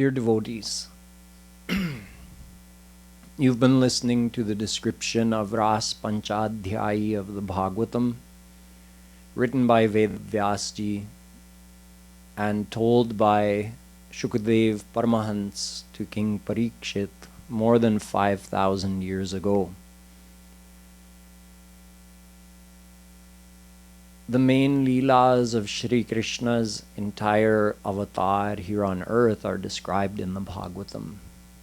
Dear devotees, you've been listening to the description of Ras Panchadhyayi of the Bhagwatam, written by Vyasji and told by Shukadev Paramahans to King Parikshit more than 5,000 years ago. The main Leelas of Shree Krishna's entire avatar here on earth are described in the Bhagwatam,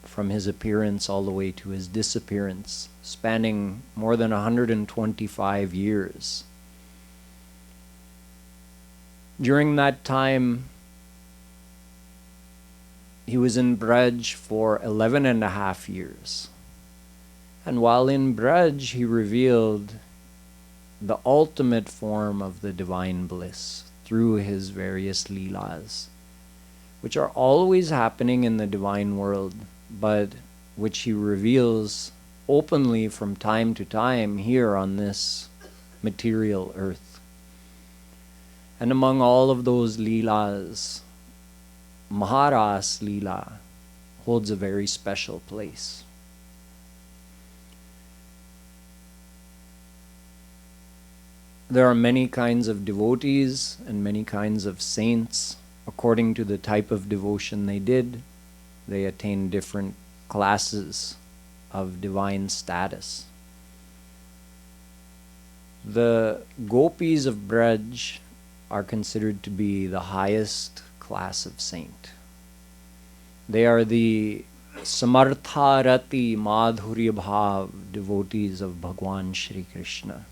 from his appearance all the way to his disappearance, spanning more than 125 years. During that time, he was in Braj for 11.5 years. And while in Braj, he revealed the ultimate form of the divine bliss through his various Leelas, which are always happening in the divine world, but which he reveals openly from time to time here on this material earth. And among all of those Leelas, Maharaas Leela holds a very special place. There are many kinds of devotees and many kinds of saints. According to the type of devotion they did, they attained different classes of divine status. The Gopis of Braj are considered to be the highest class of saint. They are the Samartharati Madhurya Bhav devotees of Bhagwan Shri Krishna.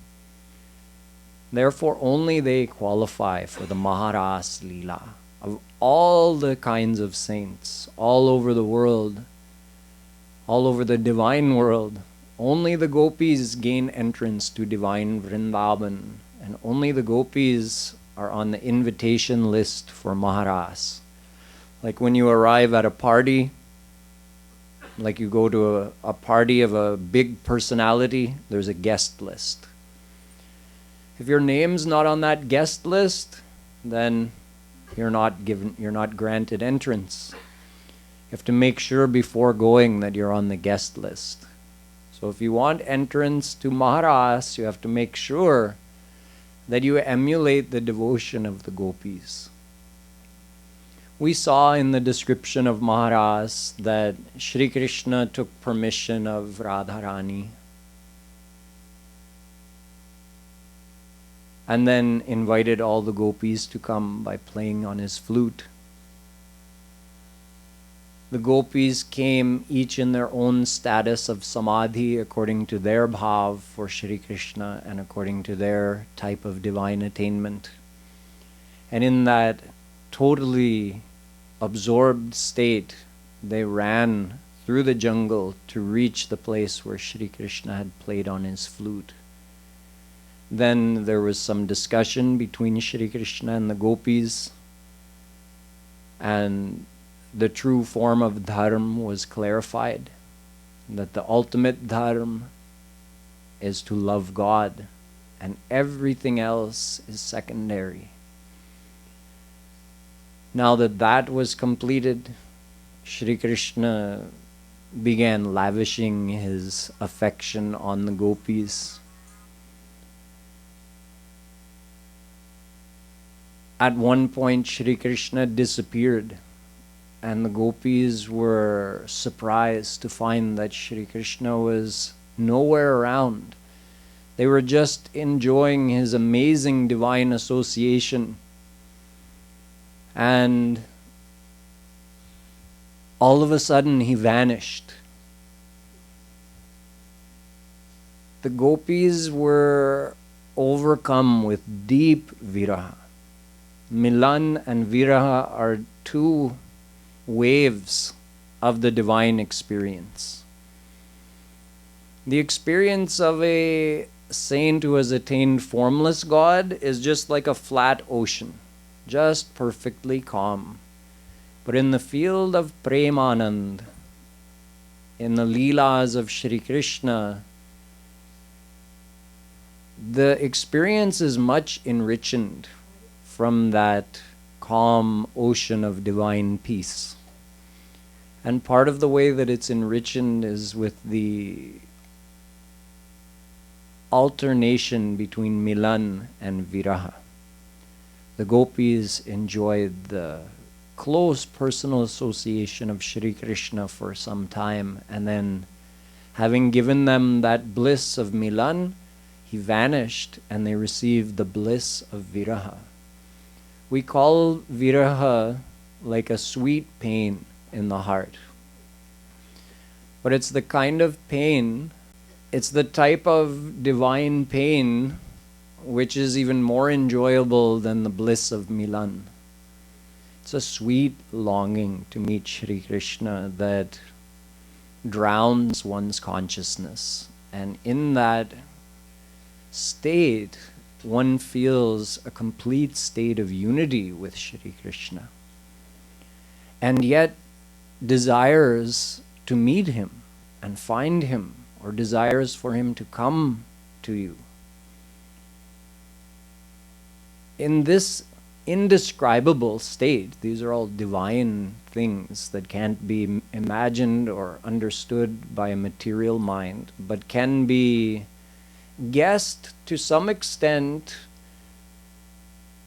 Therefore, only they qualify for the Maharaas Leela. Of all the kinds of saints, all over the world, all over the divine world, only the Gopis gain entrance to divine Vrindavan, and only the Gopis are on the invitation list for Maharaas. Like when you arrive at a party, like you go to a party of a big personality, there's a guest list. If your name's not on that guest list, then you're not granted entrance. You have to make sure before going that you're on the guest list. So if you want entrance to Maharaas, you have to make sure that you emulate the devotion of the Gopis. We saw in the description of Maharaas that Shree Krishna took permission of Radharani and then invited all the Gopis to come by playing on his flute. The Gopis came each in their own status of samadhi according to their bhav for Shri Krishna and according to their type of divine attainment. And in that totally absorbed state, they ran through the jungle to reach the place where Shri Krishna had played on his flute. Then there was some discussion between Shri Krishna and the Gopis, and the true form of Dham was clarified, that the ultimate Dham is to love God, and everything else is secondary. Now that that was completed, Shri Krishna began lavishing his affection on the Gopis. At one point, Shri Krishna disappeared, and the Gopis were surprised to find that Shri Krishna was nowhere around. They were just enjoying his amazing divine association. And all of a sudden, he vanished. The Gopis were overcome with deep viraha. Milan and viraha are two waves of the divine experience. The experience of a saint who has attained formless God is just like a flat ocean, just perfectly calm. But in the field of Premanand, in the Leelas of Shri Krishna, the experience is much enriched from that calm ocean of divine peace. And part of the way that it's enriched is with the alternation between Milan and Viraha. The Gopis enjoyed the close personal association of Shree Krishna for some time, and then having given them that bliss of Milan, he vanished and they received the bliss of Viraha. We call Viraha like a sweet pain in the heart. But it's the kind of pain, it's the type of divine pain which is even more enjoyable than the bliss of Milan. It's a sweet longing to meet Sri Krishna that drowns one's consciousness. And in that state, one feels a complete state of unity with Sri Krishna. And yet desires to meet him and find him, or desires for him to come to you. In this indescribable state, these are all divine things that can't be imagined or understood by a material mind, but can be guessed to some extent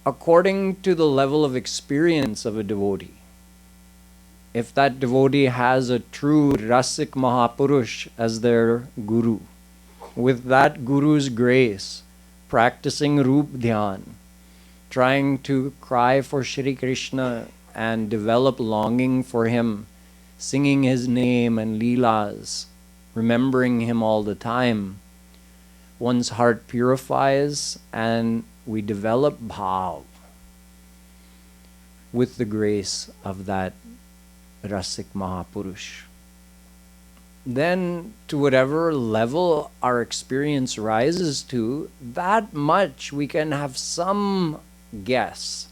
according to the level of experience of a devotee. If that devotee has a true Rasik Mahapurush as their guru, with that guru's grace, practicing Roop Dhyan, trying to cry for Shri Krishna and develop longing for him, singing his name and Leelas, remembering him all the time, one's heart purifies and we develop bhav with the grace of that Rasik Mahapurush. Then, to whatever level our experience rises to, that much we can have some guess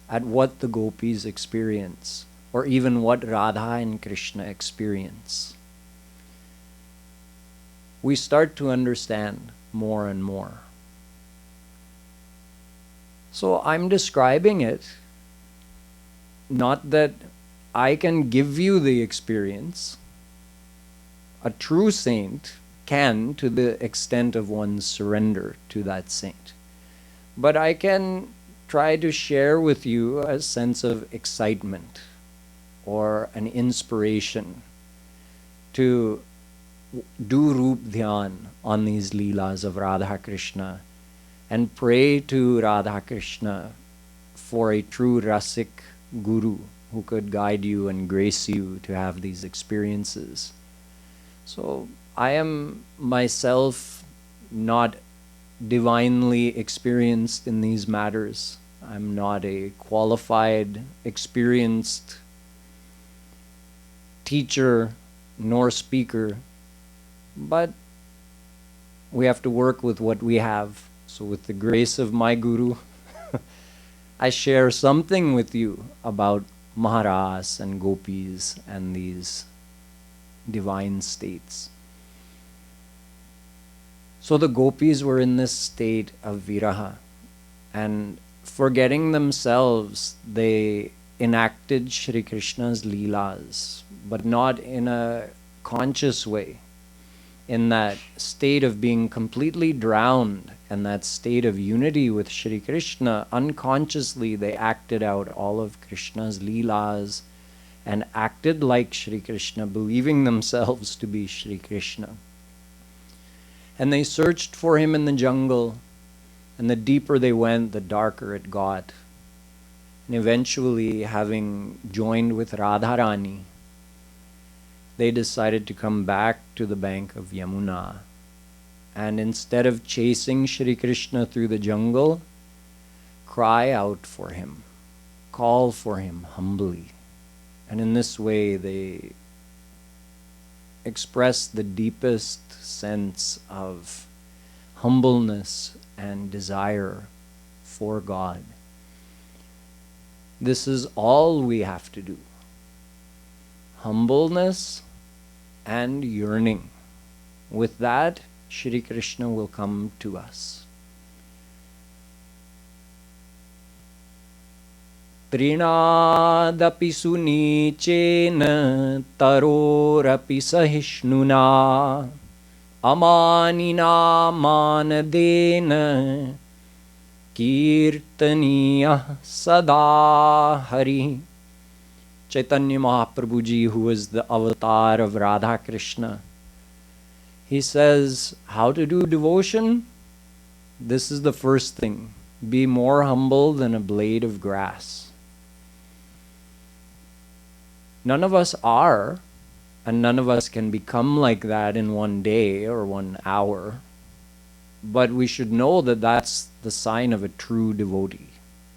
at what the Gopis experience, or even what Radha and Krishna experience. We start to understand more and more. So I'm describing it, not that I can give you the experience. A true saint can, to the extent of one's surrender to that saint. But I can try to share with you a sense of excitement or an inspiration to do Roop Dhyan on these Leelas of Radha Krishna and pray to Radha Krishna for a true Rasik Guru who could guide you and grace you to have these experiences. So I am myself not divinely experienced in these matters. I'm not a qualified, experienced teacher nor speaker, but we have to work with what we have. So with the grace of my Guru, I share something with you about Maharaas and Gopis and these divine states. So the Gopis were in this state of Viraha, and forgetting themselves, they enacted Shri Krishna's Leelas, but not in a conscious way. In that state of being completely drowned and that state of unity with Shri Krishna, unconsciously they acted out all of Krishna's Leelas and acted like Shri Krishna, believing themselves to be Shri Krishna. And they searched for him in the jungle, and the deeper they went, the darker it got. And eventually, having joined with Radharani, they decided to come back to the bank of Yamuna. And instead of chasing Shri Krishna through the jungle, cry out for him, call for him humbly. And in this way, they express the deepest sense of humbleness and desire for God. This is all we have to do. Humbleness and yearning. With that, Shri Krishna will come to us. Trinadapi sunichena tarorapi sahishnuna amanina manadena kirtaniya sada hari. Chaitanya Mahaprabhuji, who is the avatar of Radha Krishna, he says, how to do devotion? This is the first thing. Be more humble than a blade of grass. None of us are, and none of us can become like that in one day or 1 hour. But we should know that that's the sign of a true devotee.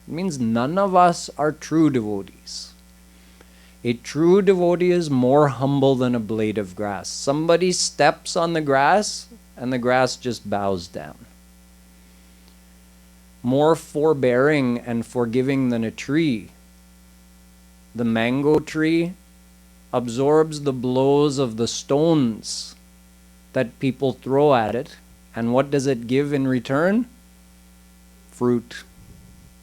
It means none of us are true devotees. A true devotee is more humble than a blade of grass. Somebody steps on the grass and the grass just bows down. More forbearing and forgiving than a tree. The mango tree absorbs the blows of the stones that people throw at it, and what does it give in return? Fruit.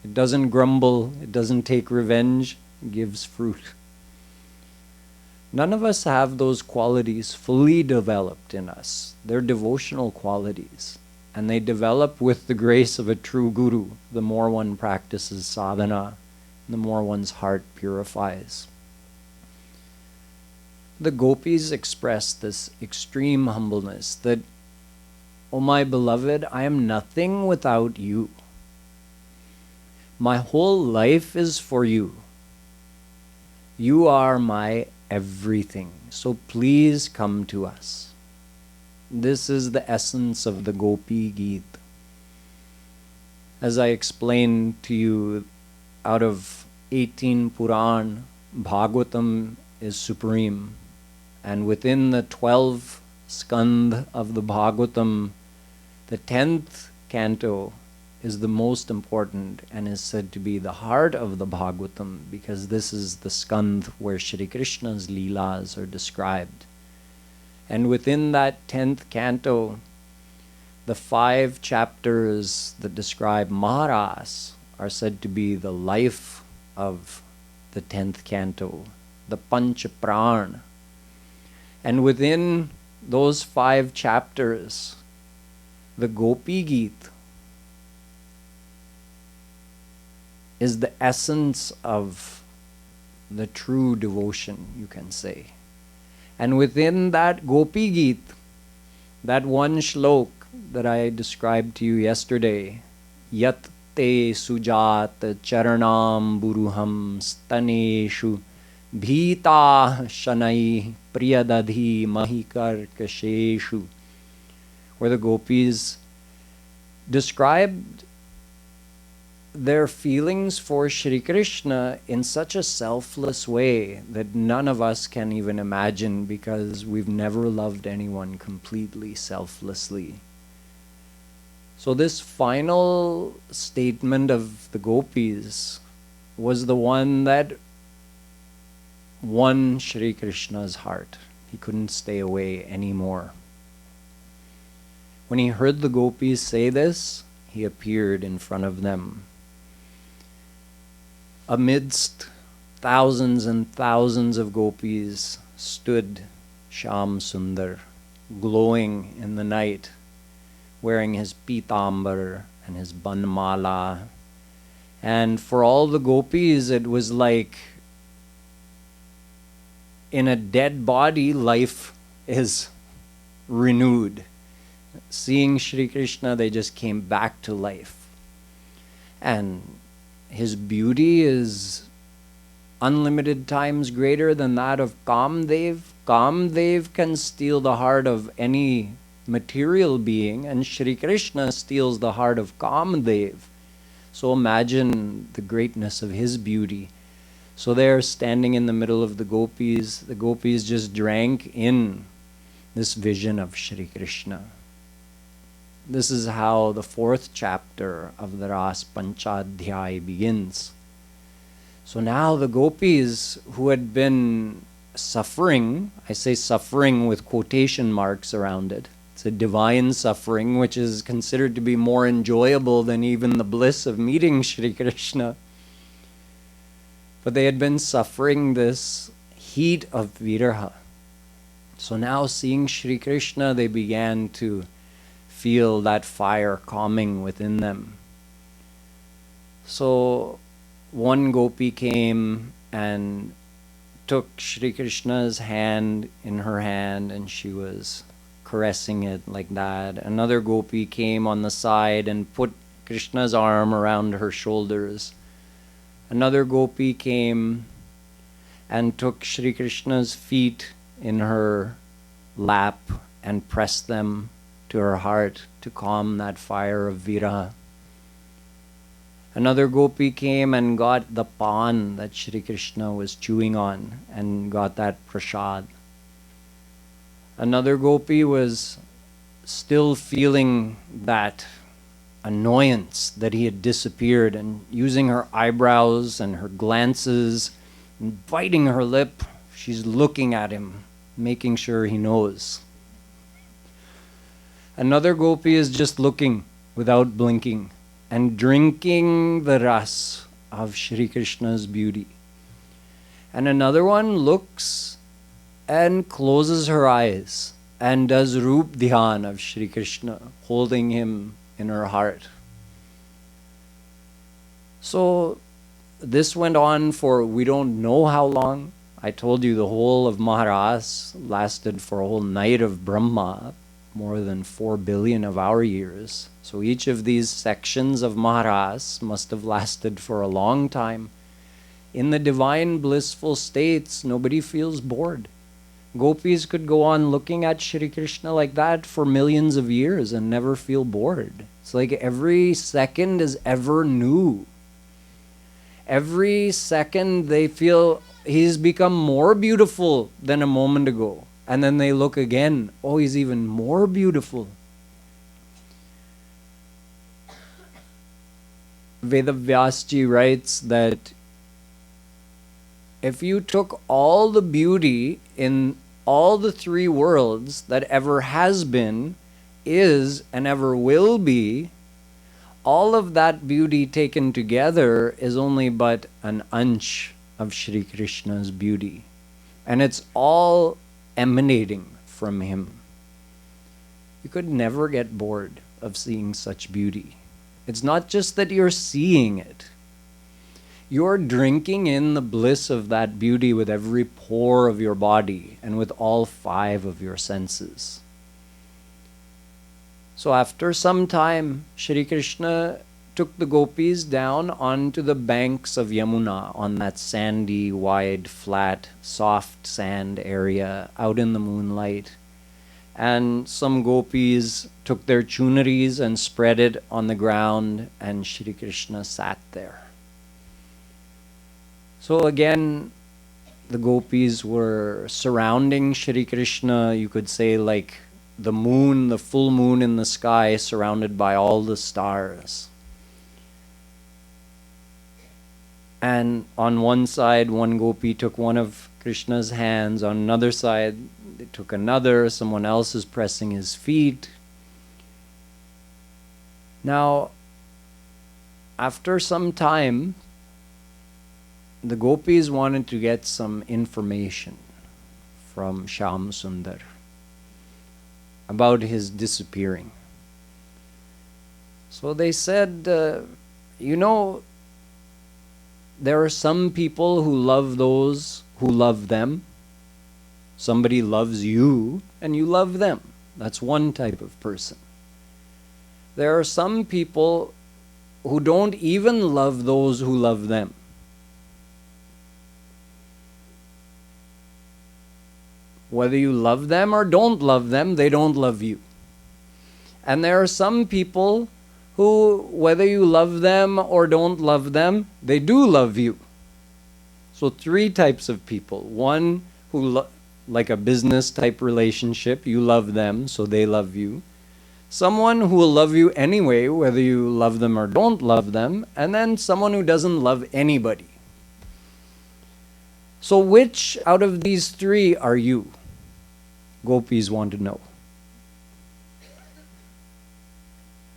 It doesn't grumble, it doesn't take revenge, it gives fruit. None of us have those qualities fully developed in us. They're devotional qualities, and they develop with the grace of a true guru. The more one practices sadhana, the more one's heart purifies. The gopis express this extreme humbleness that, "O my beloved, I am nothing without you. My whole life is for you. You are my everything. So please come to us." This is the essence of the Gopi Geet. As I explained to you, out of 18 Puran, Bhagwatam is supreme. And within the 12 skand of the Bhagwatam, the 10th canto is the most important and is said to be the heart of the Bhagwatam, because this is the skand where Shree Krishna's Leelas are described. And within that 10th canto, the 5 chapters that describe Maharaas are said to be the life of the 10th canto, the Panch Pran. And within those 5 chapters, the Gopi Geet is the essence of the true devotion, you can say. And within that Gopi Geet, that one shlok that I described to you yesterday, Yat te sujat charanam buruham staneshu bhita shanai priyadadhi mahikar kasheshu, where the gopis described their feelings for Shree Krishna in such a selfless way that none of us can even imagine, because we've never loved anyone completely selflessly. So this final statement of the gopis was the one that won Shree Krishna's heart. He couldn't stay away anymore. When he heard the gopis say this, he appeared in front of them. Amidst thousands and thousands of gopis stood Shyam Sundar, glowing in the night, wearing his pitambar and his banmala. And for all the gopis, it was like in a dead body, life is renewed. Seeing Sri Krishna, they just came back to life. And his beauty is unlimited times greater than that of Kamdev. Kamdev can steal the heart of any material being, and Sri Krishna steals the heart of Kamdev. So imagine the greatness of his beauty. So there, standing in the middle of the gopis just drank in this vision of Sri Krishna. This is how the 4th chapter of the Ras Panchadhyay begins. So now the gopis who had been suffering, I say suffering with quotation marks around it, it's a divine suffering which is considered to be more enjoyable than even the bliss of meeting Sri Krishna. But they had been suffering this heat of viraha. So now seeing Sri Krishna, they began to feel that fire calming within them. So one gopi came and took Sri Krishna's hand in her hand and she was caressing it like that. Another gopi came on the side and put Krishna's arm around her shoulders. Another gopi came and took Sri Krishna's feet in her lap and pressed them to her heart to calm that fire of viraha. Another gopi came and got the pan that Sri Krishna was chewing on and got that prasad. Another gopi was still feeling that annoyance that he had disappeared and using her eyebrows and her glances and biting her lip, she's looking at him, making sure he knows. Another gopi is just looking without blinking and drinking the ras of Sri Krishna's beauty. And another one looks and closes her eyes and does Roop Dhyan of Sri Krishna, holding him in her heart. So this went on for we don't know how long. I told you the whole of Maharaas lasted for a whole night of Brahma, more than 4 billion of our years. So each of these sections of Maharaas must have lasted for a long time. In the divine blissful states, nobody feels bored. Gopis could go on looking at Shri Krishna like that for millions of years and never feel bored. It's like every second is ever new. Every second they feel he's become more beautiful than a moment ago. And then they look again, oh, he's even more beautiful. Vedavyasji writes that if you took all the beauty in all the 3 worlds that ever has been, is, and ever will be, all of that beauty taken together is only but an ansh of Shri Krishna's beauty. And it's all emanating from him. You could never get bored of seeing such beauty. It's not just that you're seeing it. You're drinking in the bliss of that beauty with every pore of your body and with all 5 of your senses. So after some time, Shri Krishna took the gopis down onto the banks of Yamuna, on that sandy, wide, flat, soft sand area out in the moonlight. And some gopis took their chunaris and spread it on the ground, and Shri Krishna sat there. So again, the gopis were surrounding Shri Krishna, you could say like the moon, the full moon in the sky, surrounded by all the stars. And on one side, one gopi took one of Krishna's hands. On another side, they took another. Someone else is pressing his feet. Now, after some time, the gopis wanted to get some information from Shyam Sundar about his disappearing. So they said, there are some people who love those who love them. Somebody loves you and you love them. That's one type of person. There are some people who don't even love those who love them. Whether you love them or don't love them, they don't love you. And there are some people who, whether you love them or don't love them, they do love you. So 3 types of people. One who, like a business type relationship, you love them, so they love you. Someone who will love you anyway, whether you love them or don't love them. And then someone who doesn't love anybody. So which out of these 3 are you? Gopis want to know.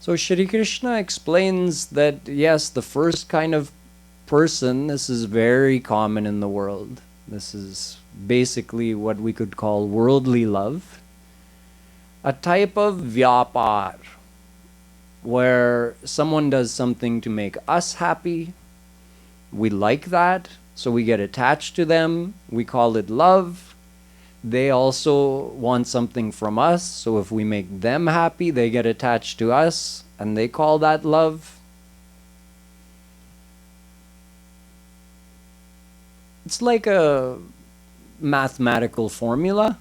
So Shri Krishna explains that yes, the first kind of person, this is very common in the world. This is basically what we could call worldly love. A type of vyapar, where someone does something to make us happy. We like that, so we get attached to them. We call it love. They also want something from us, so if we make them happy, they get attached to us, and they call that love. It's like a mathematical formula.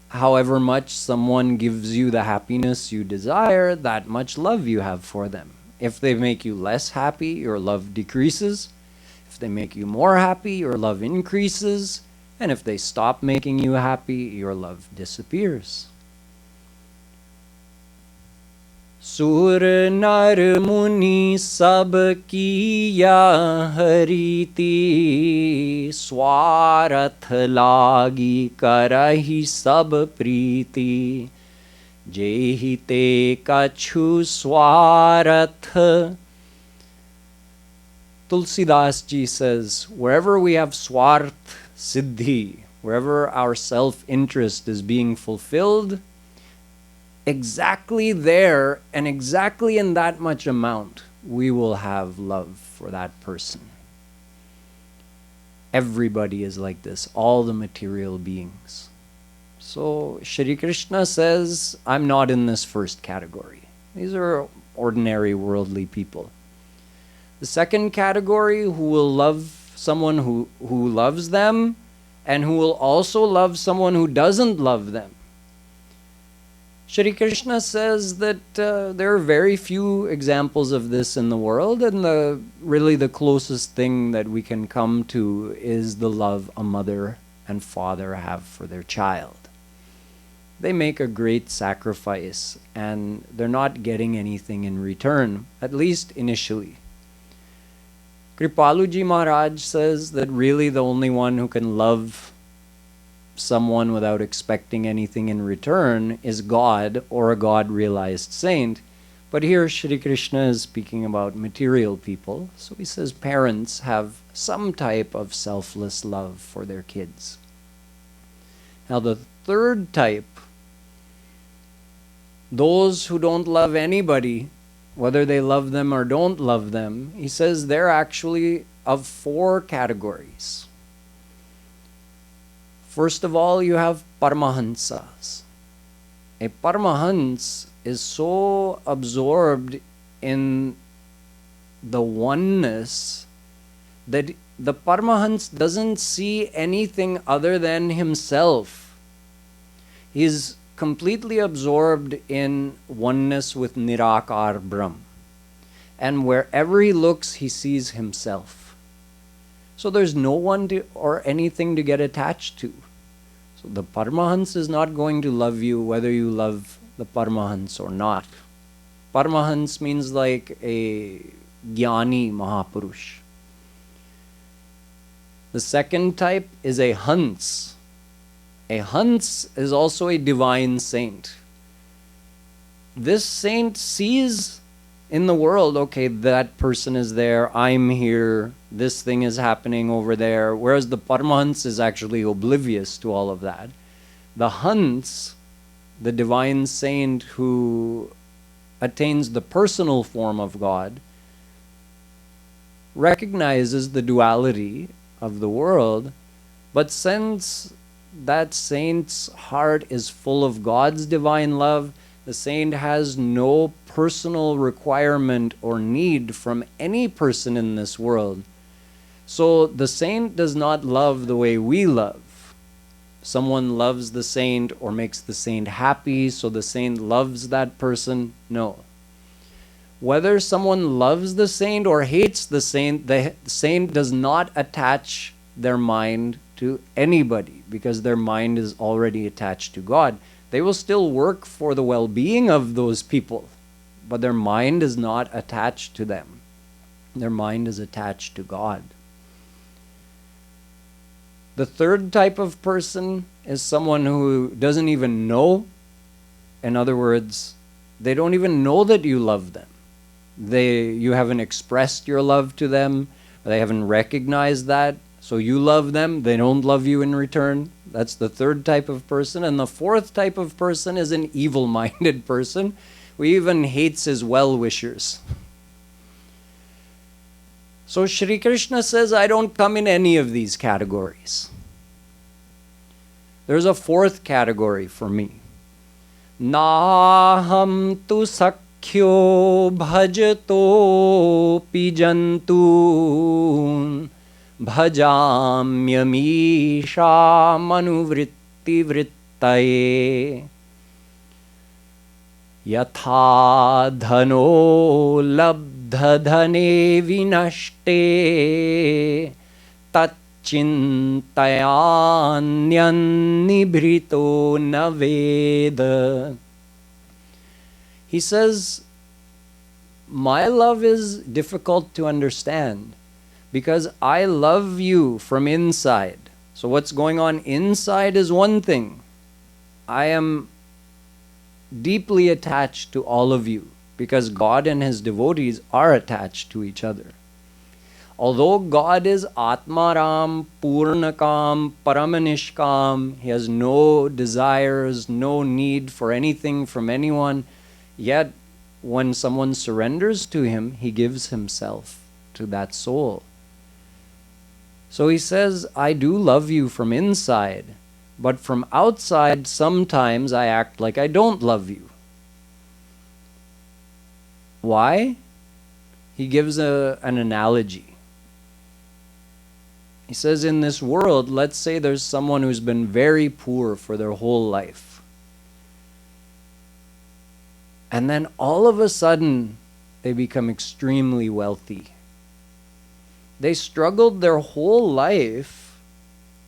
However much someone gives you the happiness you desire, that much love you have for them. If they make you less happy, your love decreases. If they make you more happy, your love increases. And if they stop making you happy, your love disappears. Sur nar muni sab kiya hariti, swarath lagi karahi sab priti, jehi te kachu swarath. Tulsidas ji says, wherever we have swarth siddhi, wherever our self-interest is being fulfilled, exactly there and exactly in that much amount, we will have love for that person. Everybody is like this, all the material beings. So Shree Krishna says, I'm not in this first category. These are ordinary worldly people. The second category, who will love someone who loves them, and who will also love someone who doesn't love them. Shree Krishna says that there are very few examples of this in the world, and really the closest thing that we can come to is the love a mother and father have for their child. They make a great sacrifice, and they're not getting anything in return, at least initially. Kripaluji Maharaj says that really the only one who can love someone without expecting anything in return is God, or a God-realized saint. But here Shree Krishna is speaking about material people. So he says parents have some type of selfless love for their kids. Now the third type, those who don't love anybody, whether they love them or don't love them, he says they're actually of 4 categories. First of all, you have Paramahansas. A Paramahans is so absorbed in the oneness that the Paramahans doesn't see anything other than himself. He's completely absorbed in oneness with Nirakar Brahm. And wherever he looks, he sees himself. So there's no one or anything to get attached to. So the Paramahans is not going to love you whether you love the Paramahans or not. Paramahans means like a Jnani Mahapurush. The second type is a Hans. A Hans is also a divine saint. This saint sees in the world, okay, that person is there, I'm here, this thing is happening over there, whereas the Paramahans is actually oblivious to all of that. The Hans, the divine saint who attains the personal form of God, recognizes the duality of the world, but since that saint's heart is full of God's divine love, the saint has no personal requirement or need from any person in this world. So the saint does not love the way we love. Someone loves the saint or makes the saint happy, so the saint loves that person. No. Whether someone loves the saint or hates the saint does not attach their mind to anybody, because their mind is already attached to God. They will still work for the well-being of those people, but their mind is not attached to them. Their mind is attached to God. The third type of person is someone who doesn't even know. In other words, they don't even know that you love them. You haven't expressed your love to them. They haven't recognized that. So you love them, they don't love you in return. That's the third type of person. And the fourth type of person is an evil-minded person who even hates his well-wishers. So Sri Krishna says, I don't come in any of these categories. There's a fourth category for me. Naham tu sakhyo bhajato pijantun bhajamyamisha manuvritti vrittaye yatha dhano labdhadhane vinashte tat Chintayanyannibrito naveda. He says, my love is difficult to understand because I love you from inside. So what's going on inside is one thing. I am deeply attached to all of you because God and His devotees are attached to each other. Although God is Atmaram, Purnakam, Paramanishkam, He has no desires, no need for anything from anyone, yet when someone surrenders to Him, He gives Himself to that soul. So He says, I do love you from inside, but from outside, sometimes I act like I don't love you. Why? He gives an analogy. He says, in this world, let's say there's someone who's been very poor for their whole life. And then all of a sudden, they become extremely wealthy. They struggled their whole life,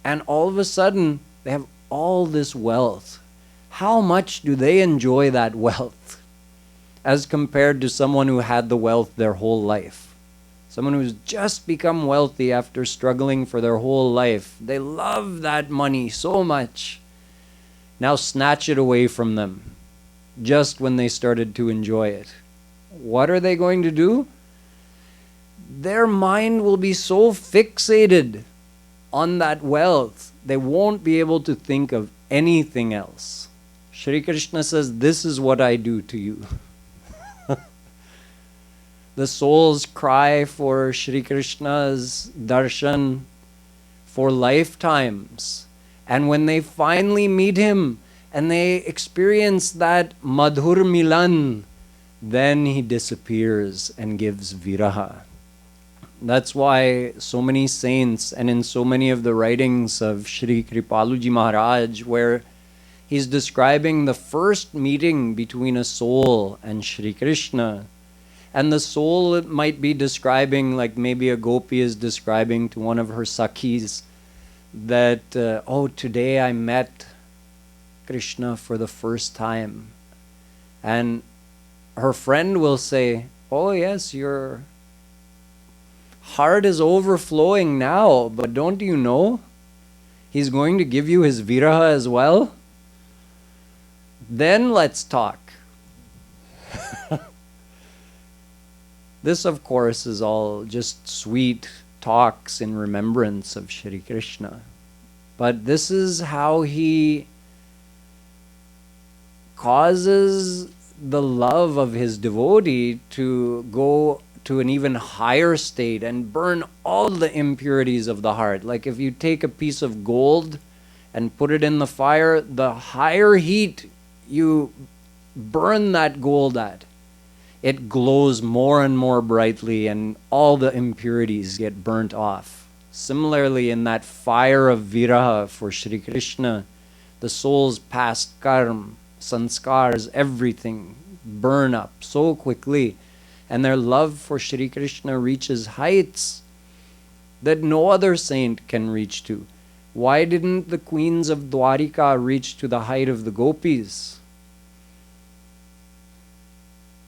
and all of a sudden, they have all this wealth. How much do they enjoy that wealth as compared to someone who had the wealth their whole life? Someone who's just become wealthy after struggling for their whole life. They love that money so much. Now snatch it away from them just when they started to enjoy it. What are they going to do? Their mind will be so fixated on that wealth, they won't be able to think of anything else. Sri Krishna says, this is what I do to you. The souls cry for Sri Krishna's darshan for lifetimes. And when they finally meet Him and they experience that madhur milan, then He disappears and gives viraha. That's why so many saints, and in so many of the writings of Shree Kripaluji Maharaj, where he's describing the first meeting between a soul and Sri Krishna, and the soul might be describing, like maybe a gopi is describing to one of her sakhis, that, oh, today I met Krishna for the first time. And her friend will say, oh yes, your heart is overflowing now, but don't you know He's going to give you His viraha as well? Then let's talk. This, of course, is all just sweet talks in remembrance of Shri Krishna. But this is how He causes the love of His devotee to go to an even higher state and burn all the impurities of the heart. Like if you take a piece of gold and put it in the fire, the higher heat you burn that gold at, it glows more and more brightly and all the impurities get burnt off. Similarly, in that fire of viraha for Shri Krishna, the soul's past karma, sanskars, everything burn up so quickly, and their love for Shri Krishna reaches heights that no other saint can reach to. Why didn't the queens of Dwarika reach to the height of the gopis?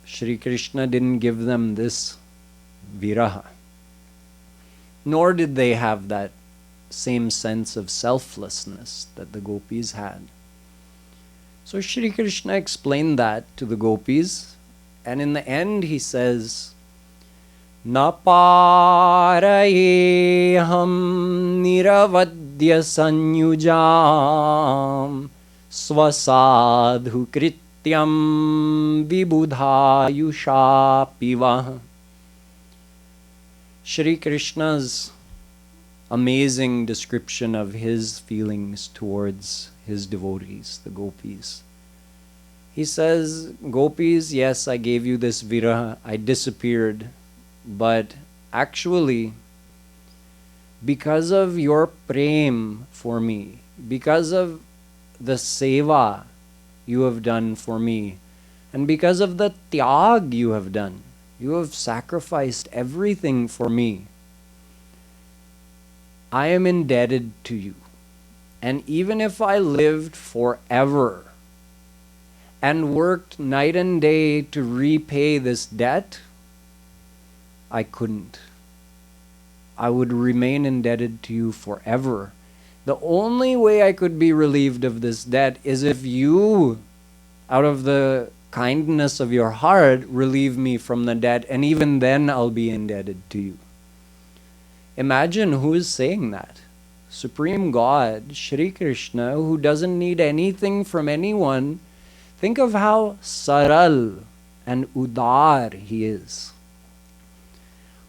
Shri Krishna didn't give them this viraha. Nor did they have that same sense of selflessness that the gopis had. So Shri Krishna explained that to the gopis, and in the end He says, Na parayeham niravadya sanyujam swasadhu krityam vibudhayusha piva. Shri Krishna's amazing description of his feelings towards his devotees, the Gopis. He says, Gopis, yes, I gave you this viraha, I disappeared, but actually, because of your prem for me, because of the seva you have done for me, and because of the tyag you have done, you have sacrificed everything for me, I am indebted to you. And even if I lived forever and worked night and day to repay this debt, I couldn't. I would remain indebted to you forever. The only way I could be relieved of this debt is if you, out of the kindness of your heart, relieve me from the debt, and even then I'll be indebted to you. Imagine who is saying that. Supreme God, Shri Krishna, who doesn't need anything from anyone. Think of how saral and udar he is.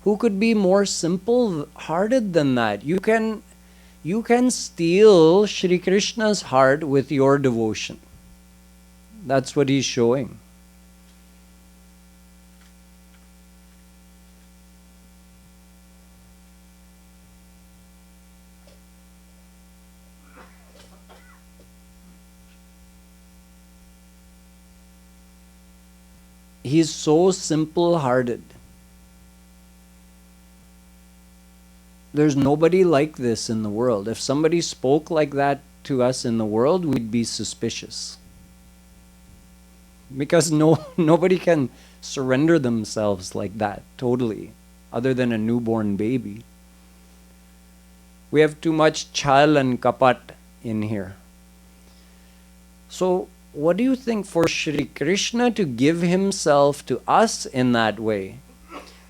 Who could be more simple-hearted than that? You can steal Shri Krishna's heart with your devotion. That's what he's showing. He's so simple-hearted. There's nobody like this in the world. If somebody spoke like that to us in the world, we'd be suspicious. Because nobody can surrender themselves like that, totally, other than a newborn baby. We have too much chal and kapat in here. So, what do you think for Shri Krishna to give himself to us in that way?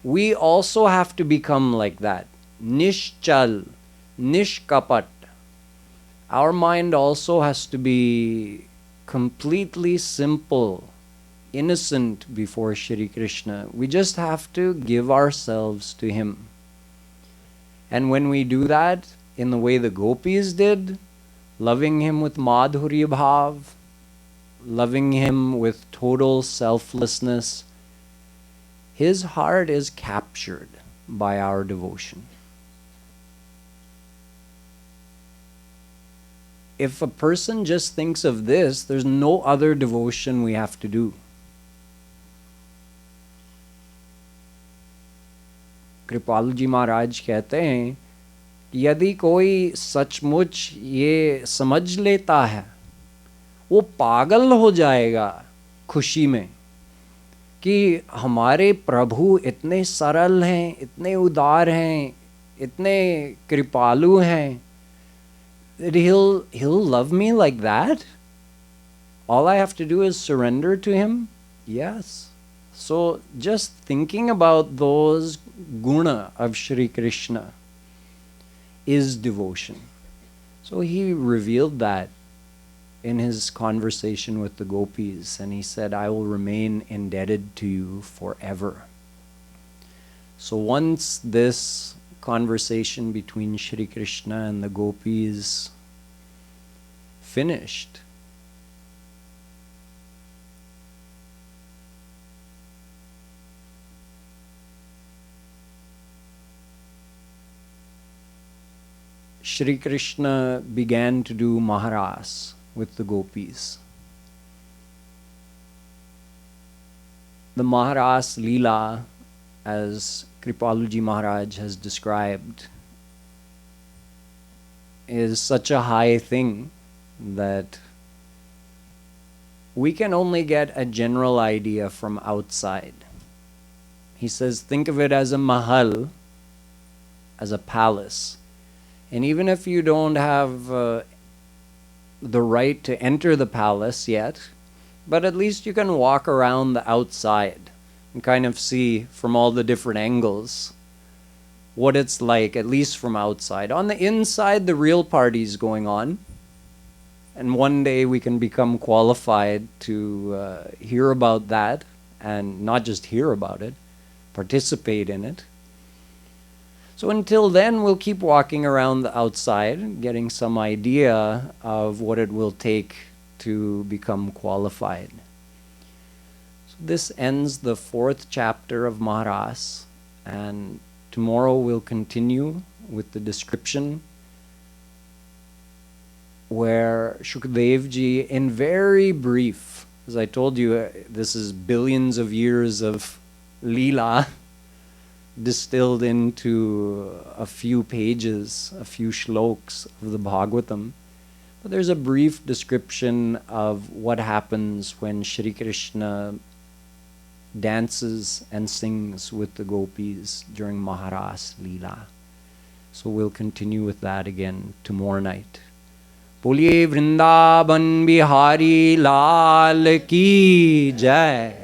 We also have to become like that. Nishchal, nishkapat. Our mind also has to be completely simple, innocent before Shri Krishna. We just have to give ourselves to him. And when we do that in the way the Gopis did, loving him with madhurya bhav, loving him with total selflessness, his heart is captured by our devotion. If a person just thinks of this, there's no other devotion we have to do. Kripaluji Maharaj कहते हैं यदि कोई सचमुच ये समझ लेता है वो पागल हो जाएगा खुशी में कि हमारे प्रभु इतने सरल हैं, इतने उदार हैं, इतने कृपालु हैं. He'll love me like that? All I have to do is surrender to him? Yes. So just thinking about those guna of Shri Krishna is devotion. So he revealed that in his conversation with the Gopis, and he said, I will remain indebted to you forever. So once this conversation between Shri Krishna and the Gopis finished, Shri Krishna began to do Maharaas with the Gopis. The Maharaas Leela, as Kripaluji Maharaj has described, is such a high thing that we can only get a general idea from outside. He says, think of it as a mahal, as a palace. And even if you don't have the right to enter the palace yet, but at least you can walk around the outside. and kind of see from all the different angles what it's like, at least from outside. On the inside, the real party's going on. And one day we can become qualified to hear about that, and not just hear about it, participate in it. So until then, we'll keep walking around the outside, getting some idea of what it will take to become qualified. So this ends the 4th chapter of Maharaas, and tomorrow we'll continue with the description where Shukdev Ji, in very brief, as I told you, this is billions of years of Leela distilled into a few pages, a few shloks of the Bhagwatam. But there's a brief description of what happens when Shree Krishna dances and sings with the Gopis during Maharaas Leela. So we'll continue with that again tomorrow night. बोलिए वृंदावन बिहारी लाल की जय।